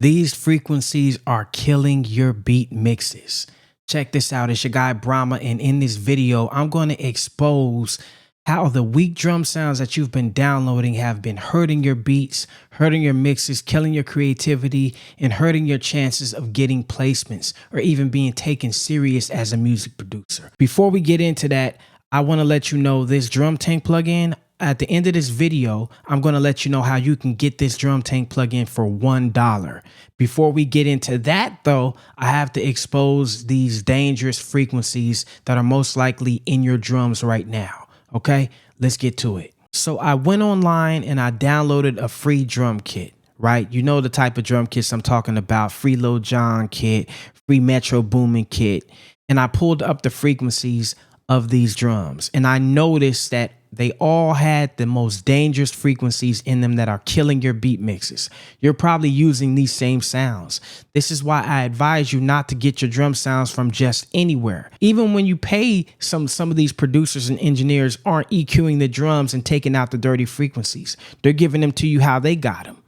These frequencies are killing your beat mixes. Check this out. It's your guy Brahma, and in this video, I'm going to expose how the weak drum sounds that you've been downloading have been hurting your beats, hurting your mixes, killing your creativity, and hurting your chances of getting placements or even being taken serious as a music producer. Before we get into that, I want to let you know this Drum Tank plugin. At the end of this video, I'm going to let you know how you can get this Drum Tank plugin for $1. Before we get into that, though, I have to expose these dangerous frequencies that are most likely in your drums right now. Okay, let's get to it. So I went online and I downloaded a free drum kit, right? You know the type of drum kits I'm talking about: free Lil Jon kit, free Metro Boomin kit. And I pulled up the frequencies of these drums, and I noticed that they all had the most dangerous frequencies in them that are killing your beat mixes. You're probably using these same sounds. This is why I advise you not to get your drum sounds from just anywhere. Even when you pay, some of these producers and engineers aren't EQing the drums and taking out the dirty frequencies. They're giving them to you how they got them.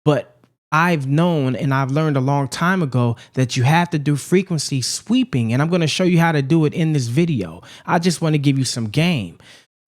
But I've known and I've learned a long time ago that you have to do frequency sweeping, and I'm going to show you how to do it in this video. I just want to give you some game.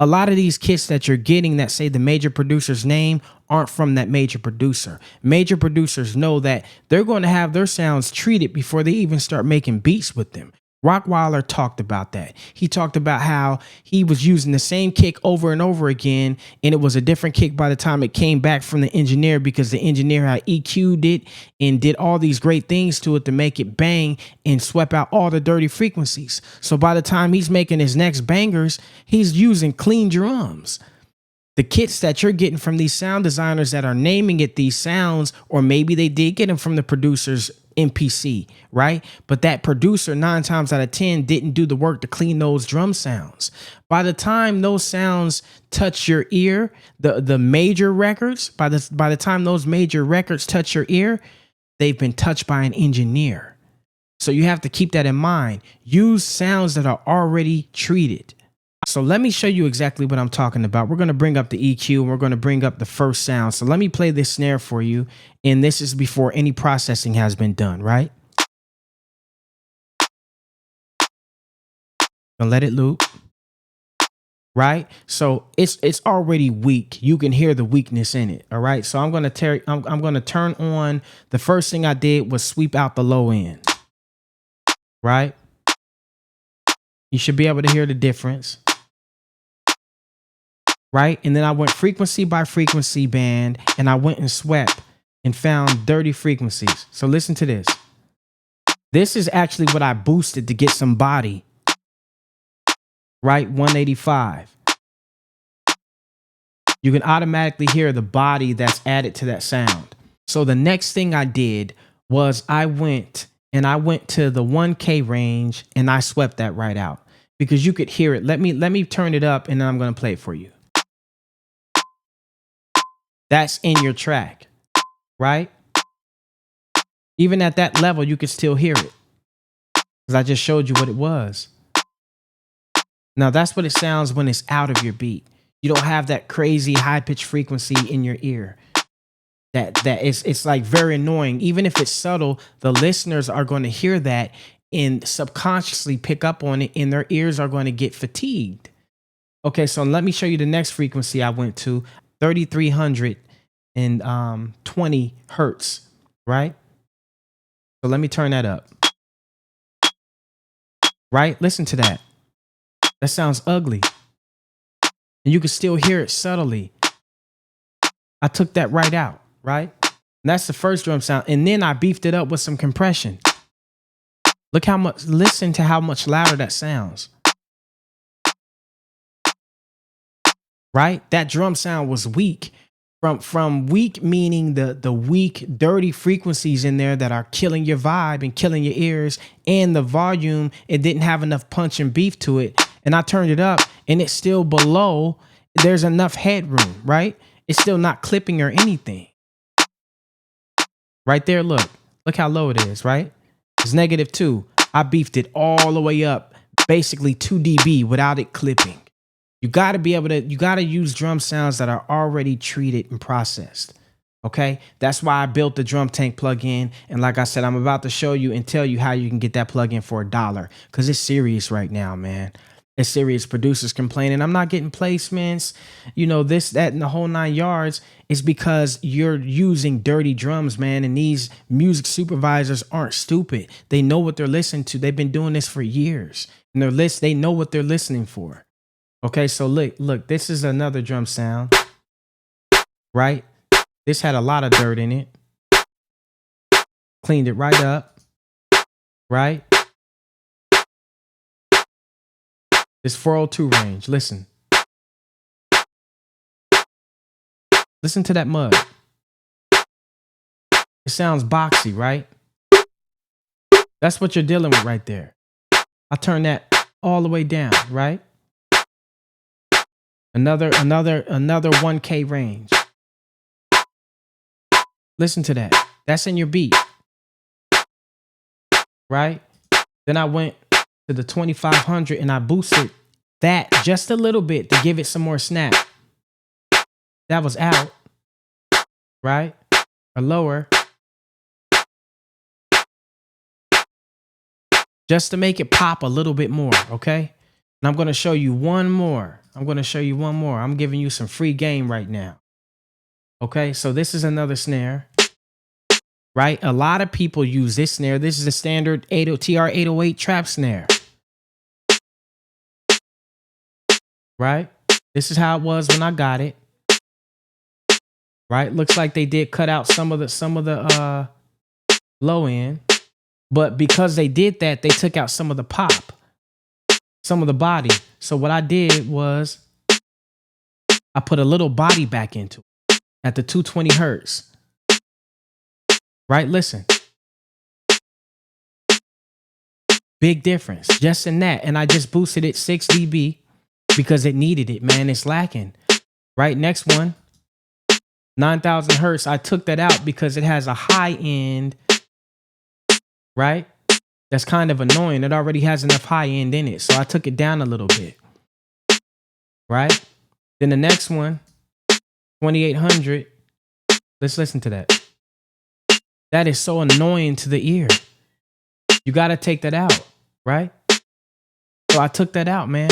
A lot of these kits that you're getting that say the major producer's name aren't from that major producer. Major producers know that they're going to have their sounds treated before they even start making beats with them. Rockweiler talked about that. He talked about how he was using the same kick over and over again, and it was a different kick by the time it came back from the engineer, because the engineer had EQ'd it and did all these great things to it to make it bang and swept out all the dirty frequencies. So by the time he's making his next bangers, he's using clean drums. The kits that you're getting from these sound designers that are naming it these sounds, or maybe they did get them from the producer's MPC, right? But that producer 9 times out of 10 didn't do the work to clean those drum sounds. By the time those sounds touch your ear, the major records, by the time those major records touch your ear, they've been touched by an engineer. So you have to keep that in mind. Use sounds that are already treated. So let me show you exactly what I'm talking about. We're going to bring up the EQ and we're going to bring up the first sound. So let me play this snare for you. And this is before any processing has been done, right? Gonna let it loop. Right? So it's already weak. You can hear the weakness in it. All right. So I'm going to turn on. The first thing I did was sweep out the low end. Right? You should be able to hear the difference. Right? And then I went frequency by frequency band, and I went and swept and found dirty frequencies. So listen to this. This is actually what I boosted to get some body. Right? 185. You can automatically hear the body that's added to that sound. So the next thing I did was I went to the 1K range and I swept that right out, because you could hear it. Let me turn it up and then I'm going to play it for you. That's in your track, right? Even at that level, you can still hear it, because I just showed you what it was. Now that's what it sounds when it's out of your beat. You don't have that crazy high-pitched frequency in your ear. It's like very annoying. Even if it's subtle, the listeners are going to hear that and subconsciously pick up on it, and their ears are going to get fatigued. Okay, so let me show you the next frequency I went to, 320 hertz, right? So let me turn that up. Right? Listen to that. That sounds ugly. And you can still hear it subtly. I took that right out, right? And that's the first drum sound. And then I beefed it up with some compression. Look how much, listen to how much louder that sounds. Right? That drum sound was weak. From weak meaning the weak, dirty frequencies in there that are killing your vibe and killing your ears, and the volume, it didn't have enough punch and beef to it. And I turned it up and it's still below. There's enough headroom, right? It's still not clipping or anything. Right there, look how low it is, right? It's -2. I beefed it all the way up, basically 2 dB without it clipping. You got to be able to, you got to use drum sounds that are already treated and processed. Okay, that's why I built the Drum Tank plugin. And like I said, I'm about to show you and tell you how you can get that plugin for $1 because it's serious right now, man. It's serious. Producers complaining, I'm not getting placements, you know, this, that, and the whole 9 yards. Is because you're using dirty drums, man. And these music supervisors aren't stupid. They know what they're listening to. They've been doing this for years. And they know what they're listening for. Okay, so look, this is another drum sound, right? This had a lot of dirt in it. Cleaned it right up, right? This 402 range, listen. Listen to that mud. It sounds boxy, right? That's what you're dealing with right there. I turn that all the way down, right? Another 1K range. Listen to that. That's in your beat, right? Then I went to the 2500 and I boosted that just a little bit to give it some more snap. That was out, right? Or lower. Just to make it pop a little bit more, okay? And I'm going to show you one more. I'm giving you some free game right now. Okay, so this is another snare, right? A lot of people use this snare. This is a standard TR-808 trap snare, right? This is how it was when I got it, right? Looks like they did cut out some of the low end, but because they did that, they took out some of the pop, some of the body. So what I did was I put a little body back into it at the 220 hertz, right? Listen. Big difference just in that. And I just boosted it 6 dB because it needed it, man. It's lacking. Right, next one, 9,000 hertz. I took that out because it has a high end, right? That's kind of annoying. It already has enough high end in it. So I took it down a little bit, right? Then the next one, 2800. Let's listen to that. That is so annoying to the ear. You got to take that out, right? So I took that out, man.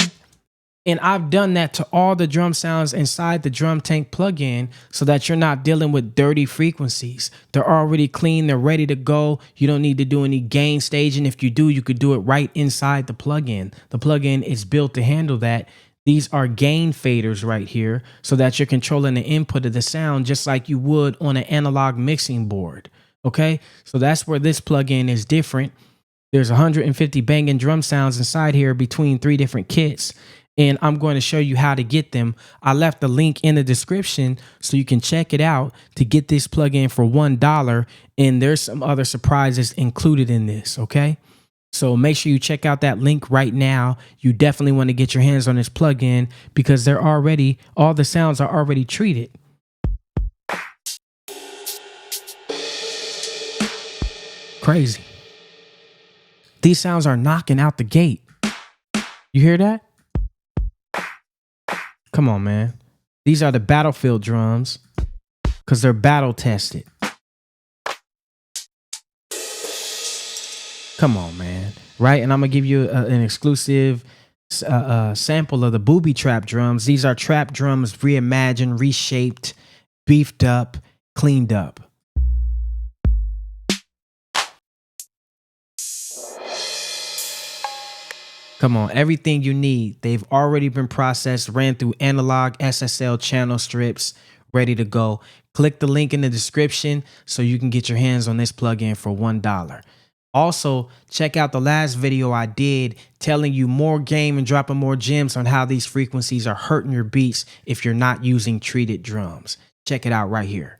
And I've done that to all the drum sounds inside the Drum Tank plugin so that you're not dealing with dirty frequencies. They're already clean. They're ready to go. You don't need to do any gain staging. If you do, you could do it right inside the plugin. The plugin is built to handle that. These are gain faders right here so that you're controlling the input of the sound just like you would on an analog mixing board. Okay, so that's where this plugin is different. There's 150 banging drum sounds inside here between 3 different kits. And I'm going to show you how to get them. I left the link in the description so you can check it out to get this plugin for $1. And there's some other surprises included in this, okay? So make sure you check out that link right now. You definitely want to get your hands on this plugin because all the sounds are already treated. Crazy. These sounds are knocking out the gate. You hear that? Come on, man. These are the battlefield drums because they're battle tested. Come on, man. Right? And I'm going to give you an exclusive sample of the booby trap drums. These are trap drums reimagined, reshaped, beefed up, cleaned up. Come on, everything you need. They've already been processed, ran through analog SSL channel strips, ready to go. Click the link in the description so you can get your hands on this plugin for $1. Also, check out the last video I did telling you more game and dropping more gems on how these frequencies are hurting your beats if you're not using treated drums. Check it out right here.